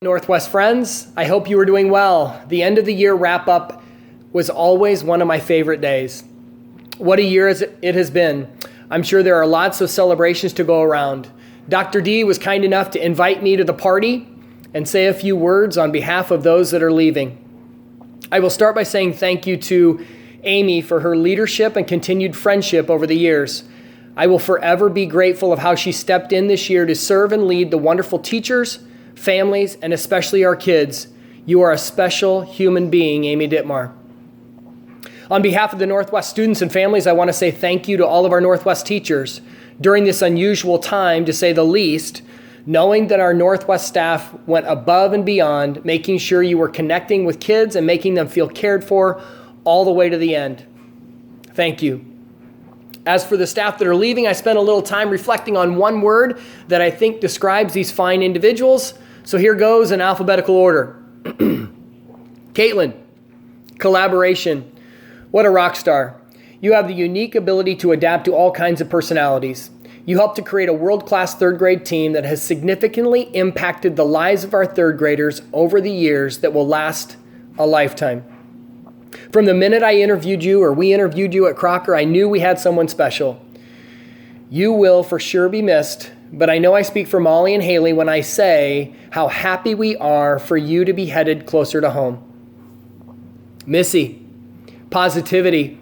Northwest friends, I hope you are doing well. The end of the year wrap up was always one of my favorite days. What a year it has been. I'm sure there are lots of celebrations to go around. Dr. D was kind enough to invite me to the party and say a few words on behalf of those that are leaving. I will start by saying thank you to Amy for her leadership and continued friendship over the years. I will forever be grateful of how she stepped in this year to serve and lead the wonderful teachers, families, and especially our kids. You are a special human being, Amy Dittmar. On behalf of the Northwest students and families, I want to say thank you to all of our Northwest teachers during this unusual time, to say the least, knowing that our Northwest staff went above and beyond, making sure you were connecting with kids and making them feel cared for all the way to the end. Thank you. As for the staff that are leaving, I spent a little time reflecting on one word that I think describes these fine individuals. So here goes in alphabetical order. Caitlin, collaboration. What a rock star. You have the unique ability to adapt to all kinds of personalities. You helped to create a world-class third grade team that has significantly impacted the lives of our third graders over the years that will last a lifetime. From the minute I interviewed you, or we interviewed you at Crocker, I knew we had someone special. You will for sure be missed, but I know I speak for Molly and Haley when I say how happy we are for you to be headed closer to home. Missy, positivity.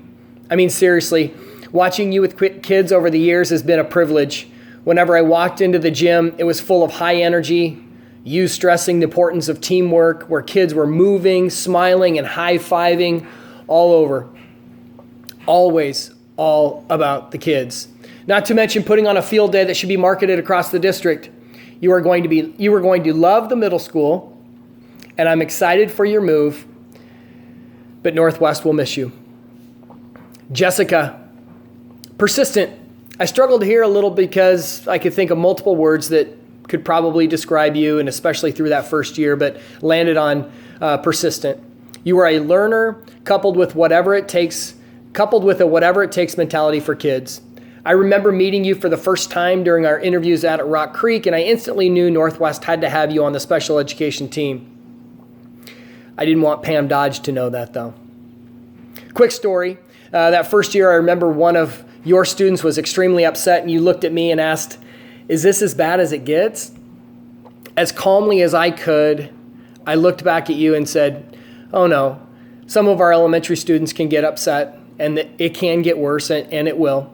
I mean, seriously, watching you with kids over the years has been a privilege. Whenever I walked into the gym, it was full of high energy, you stressing the importance of teamwork, where kids were moving, smiling, and high-fiving all over. Always all about the kids. Not to mention putting on a field day that should be marketed across the district. You are going to love the middle school, and I'm excited for your move, but Northwest will miss you. Jessica, persistent. I struggled here a little because I could think of multiple words that could probably describe you, and especially through that first year, but landed on persistent. You are a learner coupled with a whatever it takes mentality for kids. I remember meeting you for the first time during our interviews out at Rock Creek, and I instantly knew Northwest had to have you on the special education team. I didn't want Pam Dodge to know that, though. Quick story. That first year, I remember one of your students was extremely upset, and you looked at me and asked, "Is this as bad as it gets?" As calmly as I could, I looked back at you and said, "Oh no, some of our elementary students can get upset, and it can get worse, and it will."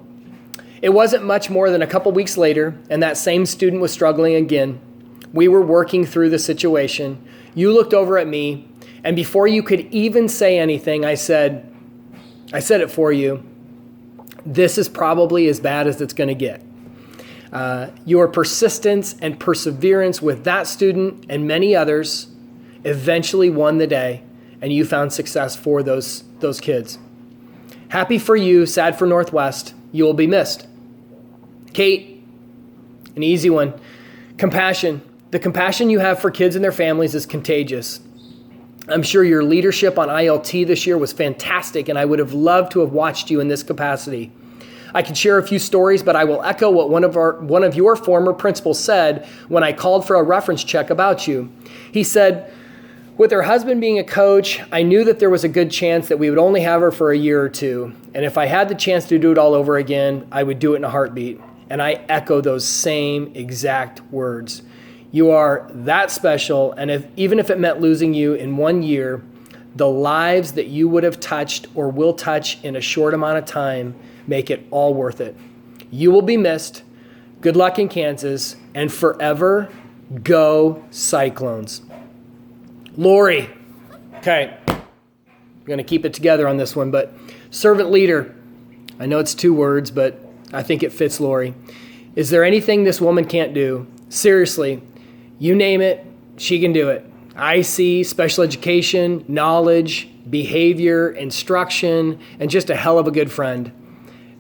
It wasn't much more than a couple weeks later, and that same student was struggling again. We were working through the situation. You looked over at me, and before you could even say anything, I said it for you, "This is probably as bad as it's going to get." Your persistence and perseverance with that student and many others eventually won the day, and you found success for those kids. Happy for you, sad for Northwest. You will be missed. Kate, an easy one. Compassion. The compassion you have for kids and their families is contagious. I'm sure your leadership on ILT this year was fantastic, and I would have loved to have watched you in this capacity. I could share a few stories, but I will echo what one of your former principals said when I called for a reference check about you. He said, "With her husband being a coach, I knew that there was a good chance that we would only have her for a year or two. And if I had the chance to do it all over again, I would do it in a heartbeat." And I echo those same exact words. You are that special, and even if it meant losing you in 1 year, the lives that you would have touched or will touch in a short amount of time make it all worth it. You will be missed. Good luck in Kansas, and forever, go Cyclones. Lori. Okay, I'm going to keep it together on this one, but servant leader. I know it's 2 words, but I think it fits Lori. Is there anything this woman can't do? Seriously, you name it, she can do it. IC, special education, knowledge, behavior, instruction, and just a hell of a good friend.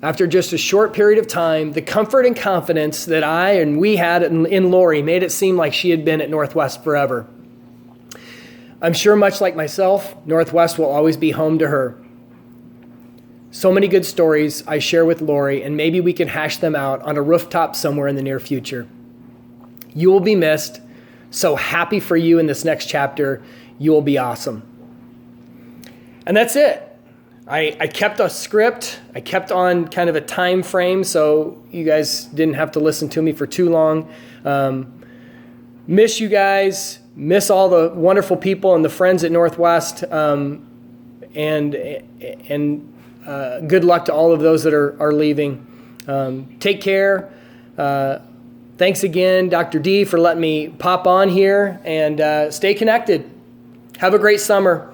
After just a short period of time, the comfort and confidence that I and we had in Lori made it seem like she had been at Northwest forever. I'm sure, much like myself, Northwest will always be home to her. So many good stories I share with Lori, and maybe we can hash them out on a rooftop somewhere in the near future. You will be missed, So happy for you in this next chapter. You will be awesome. And that's it. I kept a script. I kept on kind of a time frame so you guys didn't have to listen to me for too long. Miss you guys. Miss all the wonderful people and the friends at Northwest. And good luck to all of those that are leaving. Take care. Thanks again, Dr. D, for letting me pop on here, and stay connected. Have a great summer.